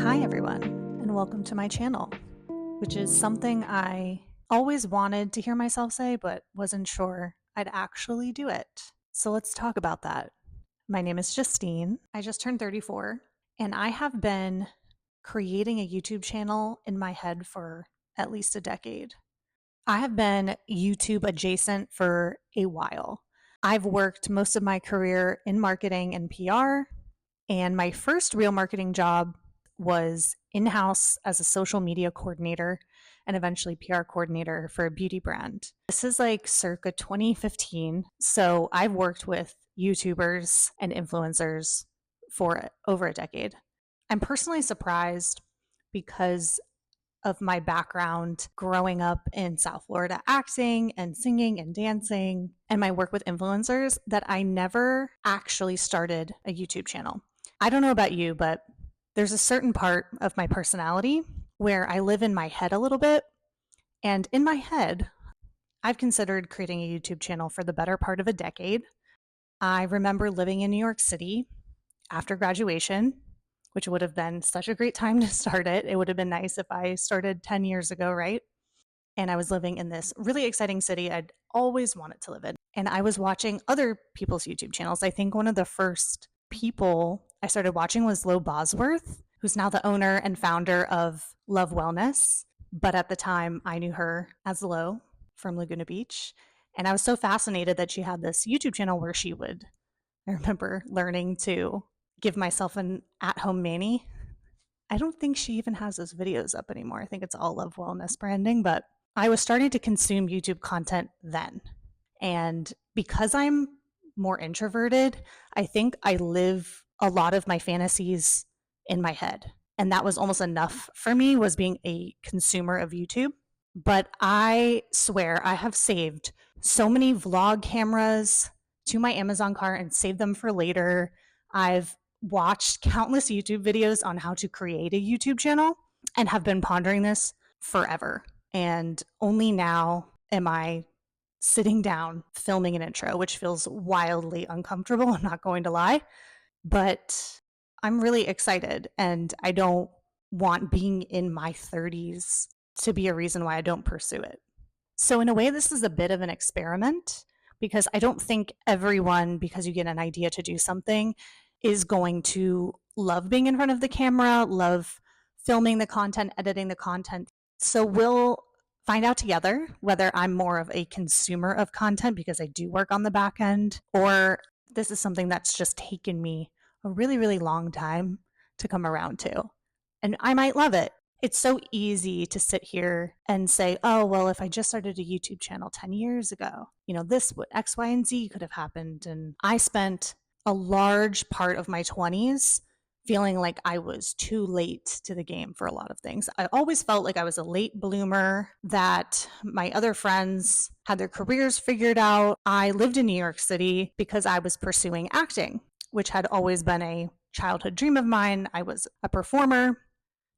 Hi everyone, and welcome to my channel, which is something I always wanted to hear myself say, but wasn't sure I'd actually do it. So let's talk about that. My name is Justine. I just turned 34, and I have been creating a YouTube channel in my head for at least a decade. I have been YouTube adjacent for a while. I've worked most of my career in marketing and PR, and my first real marketing job was in-house as a social media coordinator and eventually PR coordinator for a beauty brand. This is like circa 2015. So I've worked with YouTubers and influencers for over a decade. I'm personally surprised because of my background growing up in South Florida acting and singing and dancing and my work with influencers that I never actually started a YouTube channel. I don't know about you, but there's a certain part of my personality where I live in my head a little bit. And in my head, I've considered creating a YouTube channel for the better part of a decade. I remember living in New York City after graduation, which would have been such a great time to start it. It would have been nice if I started 10 years ago, right? And I was living in this really exciting city I'd always wanted to live in. And I was watching other people's YouTube channels. I think one of the first people I started watching was Lo Bosworth, who's now the owner and founder of Love Wellness. But at the time, I knew her as Lo from Laguna Beach. And I was so fascinated that she had this YouTube channel where she would, I remember learning to give myself an at-home mani. I don't think she even has those videos up anymore. I think it's all Love Wellness branding, but I was starting to consume YouTube content then. And because I'm more introverted, I think I live a lot of my fantasies in my head. And that was almost enough for me, was being a consumer of YouTube. But I swear I have saved so many vlog cameras to my Amazon cart and saved them for later. I've watched countless YouTube videos on how to create a YouTube channel and have been pondering this forever. And only now am I sitting down filming an intro, which feels wildly uncomfortable, I'm not going to lie. But I'm really excited, and I don't want being in my 30s to be a reason why I don't pursue it. So, in a way, this is a bit of an experiment because I don't think everyone, because you get an idea to do something, is going to love being in front of the camera, love filming the content, editing the content. So, we'll find out together whether I'm more of a consumer of content because I do work on the back end, or this is something that's just taken me a really, really long time to come around to. And I might love it. It's so easy to sit here and say, oh, well, if I just started a YouTube channel 10 years ago, this would X, Y, and Z could have happened. And I spent a large part of my 20s feeling like I was too late to the game for a lot of things. I always felt like I was a late bloomer, that my other friends had their careers figured out. I lived in New York City because I was pursuing acting, which had always been a childhood dream of mine. I was a performer.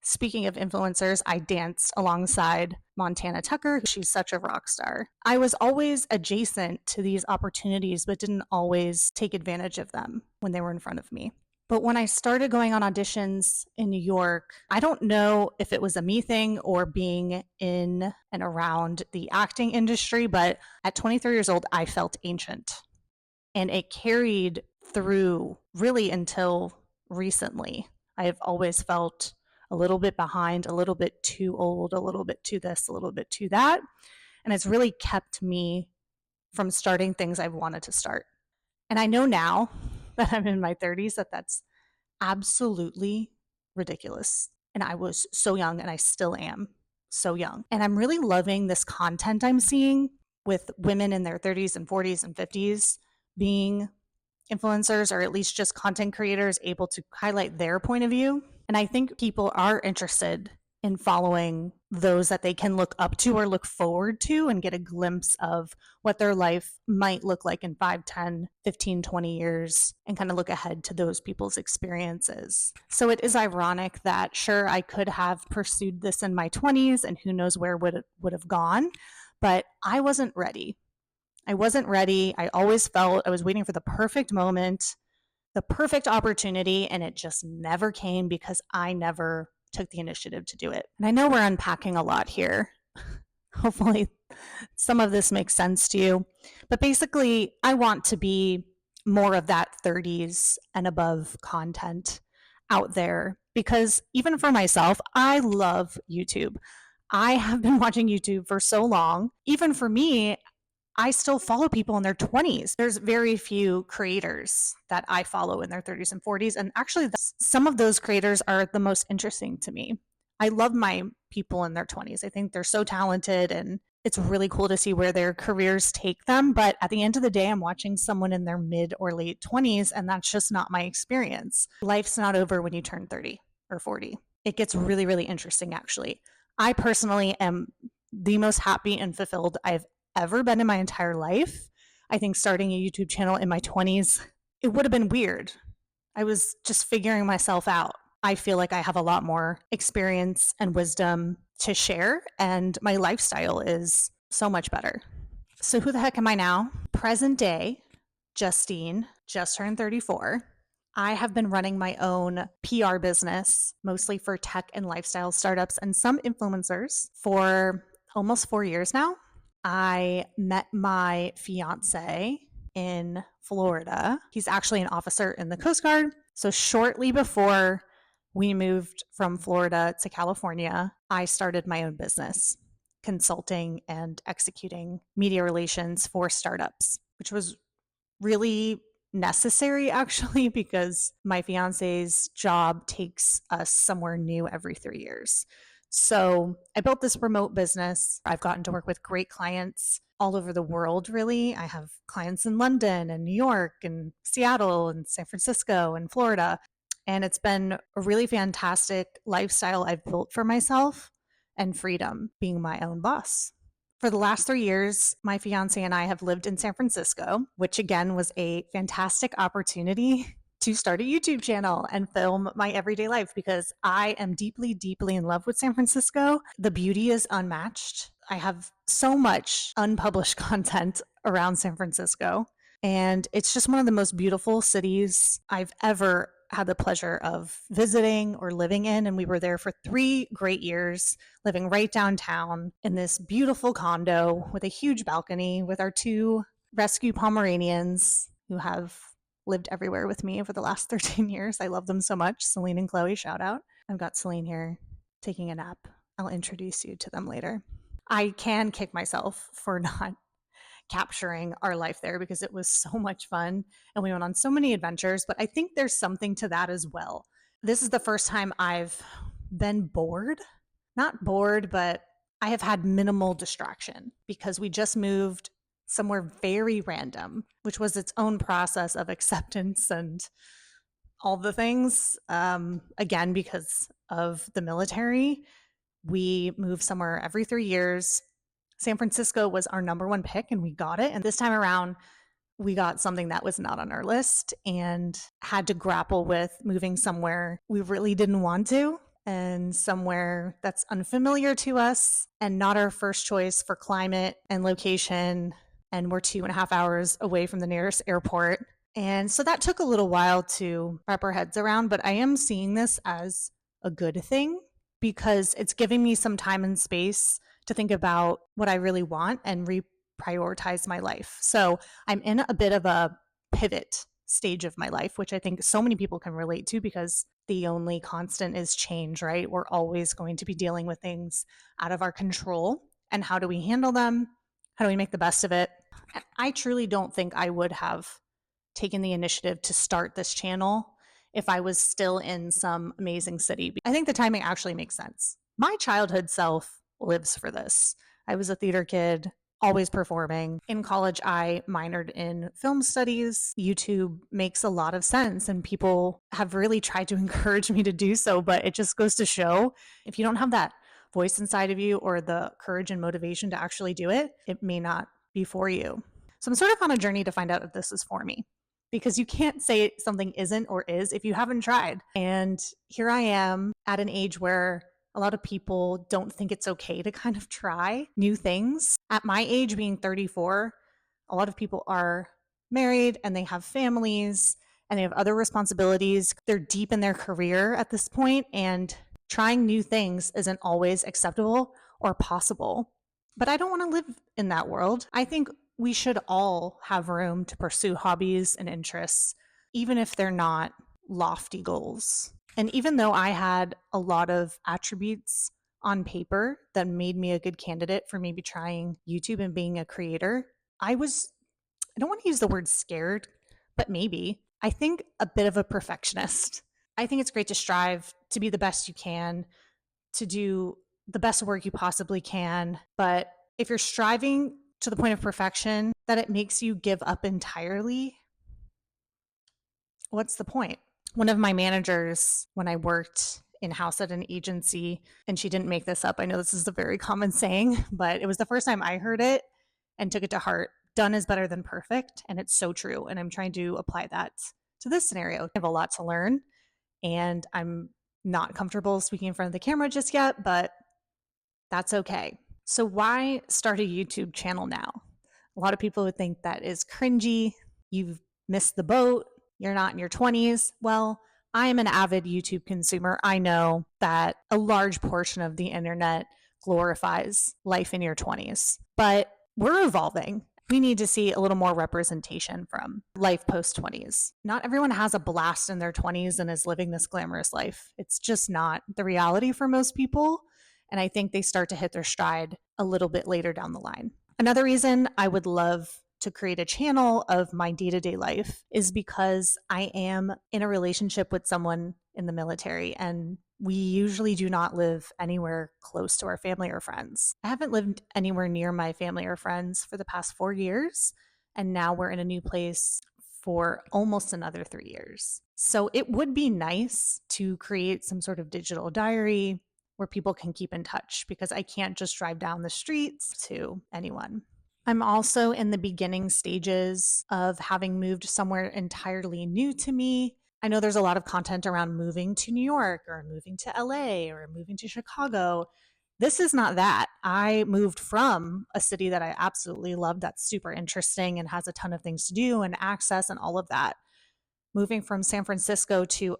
Speaking of influencers, I danced alongside Montana Tucker. She's such a rock star. I was always adjacent to these opportunities, but didn't always take advantage of them when they were in front of me. But when I started going on auditions in New York, I don't know if it was a me thing or being in and around the acting industry, but at 23 years old, I felt ancient. And it carried through really until recently. I have always felt a little bit behind, a little bit too old, a little bit too this, a little bit too that. And it's really kept me from starting things I've wanted to start. And I know now that I'm in my 30s that that's absolutely ridiculous. And I was so young, and I still am so young. And I'm really loving this content I'm seeing with women in their 30s and 40s and 50s being influencers, or at least just content creators able to highlight their point of view. And I think people are interested in following those that they can look up to or look forward to and get a glimpse of what their life might look like in 5, 10, 15, 20 years, and kind of look ahead to those people's experiences. So it is ironic that, sure, I could have pursued this in my 20s and who knows where would have gone, but I wasn't ready. I wasn't ready. I always felt I was waiting for the perfect moment the perfect opportunity, and it just never came because I never took the initiative to do it. And I know we're unpacking a lot here. Hopefully, some of this makes sense to you. But basically, I want to be more of that 30s and above content out there because even for myself, I love YouTube. I have been watching YouTube for so long. Even for me, I still follow people in their 20s. There's very few creators that I follow in their 30s and 40s. And actually, some of those creators are the most interesting to me. I love my people in their 20s. I think they're so talented and it's really cool to see where their careers take them. But at the end of the day, I'm watching someone in their mid or late 20s, and that's just not my experience. Life's not over when you turn 30 or 40. It gets really, really interesting, actually. I personally am the most happy and fulfilled I've ever been in my entire life. I think starting a YouTube channel in my 20s, it would have been weird. I was just figuring myself out. I feel like I have a lot more experience and wisdom to share, and my lifestyle is so much better. So, who the heck am I now? Present day, Justine, just turned 34. I have been running my own PR business, mostly for tech and lifestyle startups and some influencers, for almost 4 years now. I met my fiance in Florida. He's actually an officer in the Coast Guard. So, shortly before we moved from Florida to California, I started my own business, consulting and executing media relations for startups, which was really necessary actually because my fiance's job takes us somewhere new every 3 years. So I built this remote business. I've gotten to work with great clients all over the world, really. I have clients in London and New York and Seattle and San Francisco and Florida. And it's been a really fantastic lifestyle I've built for myself and freedom being my own boss. For the last 3 years, my fiance and I have lived in San Francisco, which again was a fantastic opportunity to start a YouTube channel and film my everyday life because I am deeply, deeply in love with San Francisco. The beauty is unmatched. I have so much unpublished content around San Francisco, and it's just one of the most beautiful cities I've ever had the pleasure of visiting or living in. And we were there for 3 great years, living right downtown in this beautiful condo with a huge balcony with our 2 rescue Pomeranians who have lived everywhere with me over the last 13 years. I love them so much. Celine and Chloe, shout out. I've got Celine here taking a nap. I'll introduce you to them later. I can kick myself for not capturing our life there because it was so much fun and we went on so many adventures, but I think there's something to that as well. This is the first time I've been bored. Not bored, but I have had minimal distraction because we just moved somewhere very random, which was its own process of acceptance and all the things. Again, because of the military, we move somewhere every 3 years. San Francisco was our number 1 pick and we got it. And this time around, we got something that was not on our list and had to grapple with moving somewhere we really didn't want to and somewhere that's unfamiliar to us and not our first choice for climate and location. And we're 2.5 hours away from the nearest airport. And so that took a little while to wrap our heads around, but I am seeing this as a good thing because it's giving me some time and space to think about what I really want and reprioritize my life. So I'm in a bit of a pivot stage of my life, which I think so many people can relate to because the only constant is change, right? We're always going to be dealing with things out of our control. And how do we handle them? How do we make the best of it? And I truly don't think I would have taken the initiative to start this channel if I was still in some amazing city. I think the timing actually makes sense. My childhood self lives for this. I was a theater kid, always performing. In college, I minored in film studies. YouTube makes a lot of sense, and people have really tried to encourage me to do so, but it just goes to show if you don't have that voice inside of you or the courage and motivation to actually do it, it may not be for you. So I'm sort of on a journey to find out if this is for me because you can't say something isn't or is if you haven't tried. And here I am at an age where a lot of people don't think it's okay to kind of try new things. At my age, being 34, a lot of people are married and they have families and they have other responsibilities. They're deep in their career at this point, and trying new things isn't always acceptable or possible. But I don't want to live in that world. I think we should all have room to pursue hobbies and interests, even if they're not lofty goals. And even though I had a lot of attributes on paper that made me a good candidate for maybe trying YouTube and being a creator, I don't want to use the word scared, but maybe. I think a bit of a perfectionist. I think it's great to strive to be the best you can, to do the best work you possibly can. But if you're striving to the point of perfection that it makes you give up entirely, what's the point? One of my managers, when I worked in-house at an agency, and she didn't make this up. I know this is a very common saying, but it was the first time I heard it and took it to heart. Done is better than perfect. And it's so true. And I'm trying to apply that to this scenario. I have a lot to learn, and I'm not comfortable speaking in front of the camera just yet, but that's okay. So why start a YouTube channel now? A lot of people would think that is cringy. You've missed the boat. You're not in your 20s. Well, I am an avid YouTube consumer. I know that a large portion of the internet glorifies life in your 20s, but we're evolving. We need to see a little more representation from life post 20s. Not everyone has a blast in their 20s and is living this glamorous life. It's just not the reality for most people. And I think they start to hit their stride a little bit later down the line. Another reason I would love to create a channel of my day-to-day life is because I am in a relationship with someone in the military, and we usually do not live anywhere close to our family or friends. I haven't lived anywhere near my family or friends for the past 4 years, and now we're in a new place for almost another 3 years. So it would be nice to create some sort of digital diary where people can keep in touch, because I can't just drive down the streets to anyone. I'm also in the beginning stages of having moved somewhere entirely new to me. I know there's a lot of content around moving to New York or moving to LA or moving to Chicago. This is not that. I moved from a city that I absolutely love, that's super interesting and has a ton of things to do and access and all of that. Moving from San Francisco to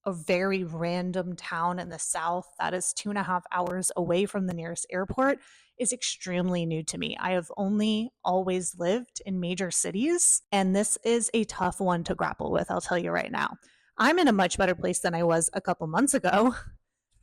a very random town in the South that is 2.5 hours away from the nearest airport is extremely new to me. I have only always lived in major cities, and this is a tough one to grapple with, I'll tell you right now. I'm in a much better place than I was a couple months ago,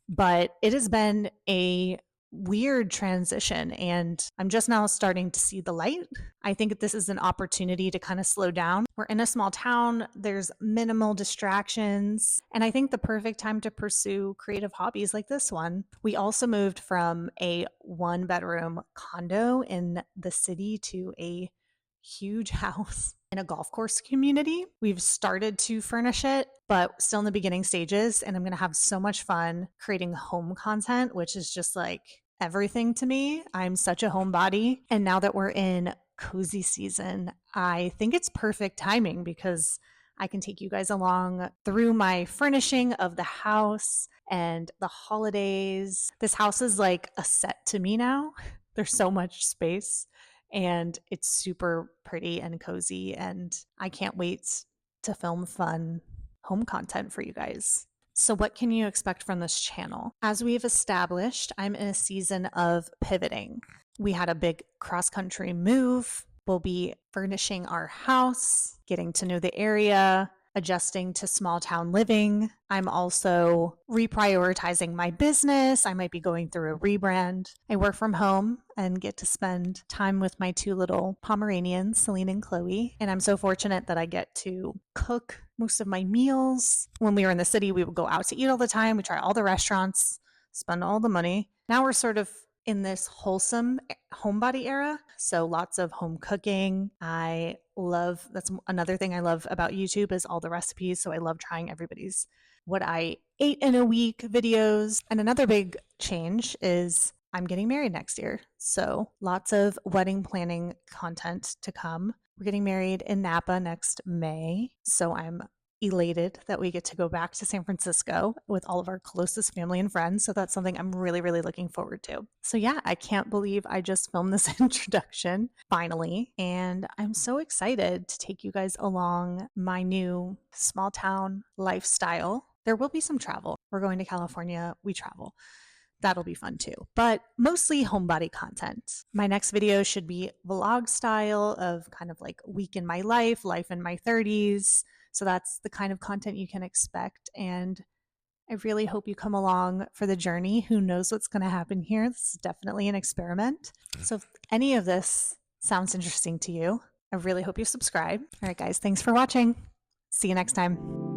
but it has been a weird transition, and I'm just now starting to see the light. I think this is an opportunity to kind of slow down. We're in a small town, there's minimal distractions, and I think the perfect time to pursue creative hobbies like this one. We also moved from a 1-bedroom condo in the city to a huge house in a golf course community. We've started to furnish it, but still in the beginning stages. And I'm going to have so much fun creating home content, which is just like everything to me. I'm such a homebody. And now that we're in cozy season, I think it's perfect timing because I can take you guys along through my furnishing of the house and the holidays. This house is like a set to me now. There's so much space, and it's super pretty and cozy, and I can't wait to film fun home content for you guys. So what can you expect from this channel? As we've established, I'm in a season of pivoting. We had a big cross-country move. We'll be furnishing our house, getting to know the area, adjusting to small town living. I'm also reprioritizing my business. I might be going through a rebrand. I work from home and get to spend time with my 2 little Pomeranians, Celine and Chloe. And I'm so fortunate that I get to cook most of my meals. When we were in the city, we would go out to eat all the time. We try all the restaurants, spend all the money. Now we're sort of in this wholesome homebody era. So lots of home cooking. That's another thing I love about YouTube is all the recipes. So I love trying everybody's what I ate in a week videos. And another big change is I'm getting married next year. So lots of wedding planning content to come. We're getting married in Napa next May. So I'm elated that we get to go back to San Francisco with all of our closest family and friends. So that's something I'm really, really looking forward to. So, yeah, I can't believe I just filmed this introduction finally. And I'm so excited to take you guys along my new small town lifestyle. There will be some travel. We're going to California, we travel. That'll be fun too, but mostly homebody content. My next video should be vlog style of kind of like week in my life, life in my 30s. So that's the kind of content you can expect. And I really hope you come along for the journey. Who knows what's going to happen here? This is definitely an experiment. So if any of this sounds interesting to you, I really hope you subscribe. All right, guys, thanks for watching. See you next time.